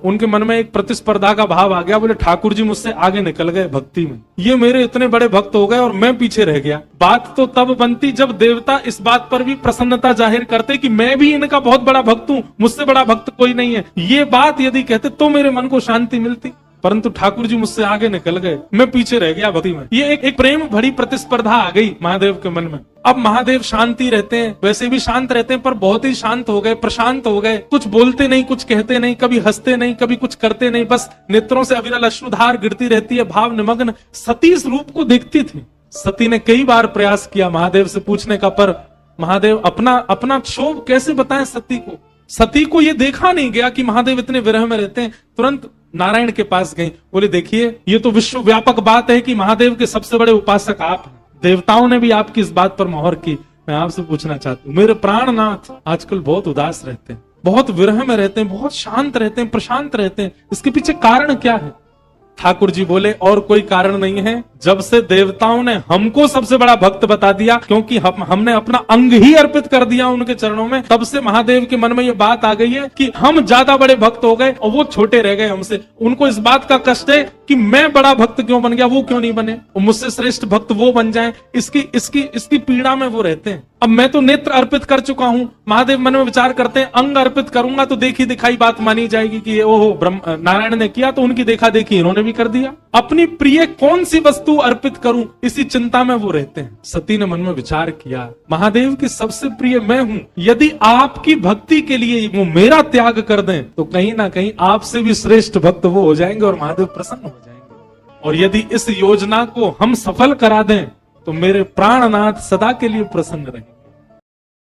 उनके मन में एक प्रतिस्पर्धा का भाव आ गया। बोले ठाकुर जी मुझसे आगे निकल गए भक्ति में, ये मेरे इतने बड़े भक्त हो गए और मैं पीछे रह गया। बात तो तब बनती जब देवता इस बात पर भी प्रसन्नता जाहिर करते कि मैं भी इनका बहुत बड़ा भक्त हूं, मुझसे बड़ा भक्त कोई नहीं है। ये बात यदि कहते तो मेरे मन को शांति मिलती, परंतु ठाकुर जी मुझसे आगे निकल गए, मैं पीछे रह गया भक्ति में। ये एक प्रेम भरी प्रतिस्पर्धा आ गई महादेव के मन में। अब महादेव शांति रहते हैं, वैसे भी शांत रहते हैं, पर बहुत ही शांत हो गए, प्रशांत हो गए। कुछ बोलते नहीं, कुछ कहते नहीं, कभी हंसते नहीं, कभी कुछ करते नहीं, बस नेत्रों से अविरल अश्रुधार गिरती रहती है, भाव निमग्न। सती इस रूप को देखती थी। सती ने कई बार प्रयास किया महादेव से पूछने का, पर महादेव अपना क्षोभ कैसे बताएं सती को। सती को ये देखा नहीं गया कि महादेव इतने विरह में रहते हैं। तुरंत नारायण के पास गई, बोले देखिए ये तो विश्व व्यापक बात है कि महादेव के सबसे बड़े उपासक आप हैं, देवताओं ने भी आपकी इस बात पर मोहर की। मैं आपसे पूछना चाहती हूँ, मेरे प्राणनाथ आजकल बहुत उदास रहते हैं, बहुत विरह में रहते हैं, बहुत शांत रहते हैं, प्रशांत रहते हैं, इसके पीछे कारण क्या है? ठाकुर जी बोले और कोई कारण नहीं है, जब से देवताओं ने हमको सबसे बड़ा भक्त बता दिया, क्योंकि हमने अपना अंग ही अर्पित कर दिया उनके चरणों में, तब से महादेव के मन में ये बात आ गई है कि हम ज्यादा बड़े भक्त हो गए और वो छोटे रह गए हमसे। उनको इस बात का कष्ट है कि मैं बड़ा भक्त क्यों बन गया, वो क्यों नहीं बने, और मुझसे श्रेष्ठ भक्त वो बन जाएं। इसकी पीड़ा में वो रहते हैं। अब मैं तो नेत्र अर्पित कर चुका हूं, महादेव मन में विचार करते हैं अंग अर्पित करूंगा तो देखी दिखाई बात मानी जाएगी कि ओहो नारायण ने किया तो उनकी देखा देखी इन्होंने भी कर दिया। अपनी प्रिय कौन सी वस्तु अर्पित करूं, इसी चिंता में वो रहते हैं। सती ने मन में विचार किया, महादेव की सबसे प्रिय मैं हूं, यदि आपकी भक्ति के लिए वो मेरा त्याग कर दें तो कहीं ना कहीं आपसे भी श्रेष्ठ भक्त वो हो जाएंगे और महादेव प्रसन्न हो जाएंगे। और यदि इस योजना को हम सफल करा दें तो मेरे प्राणनाथ सदा के लिए प्रसन्न रहेंगे।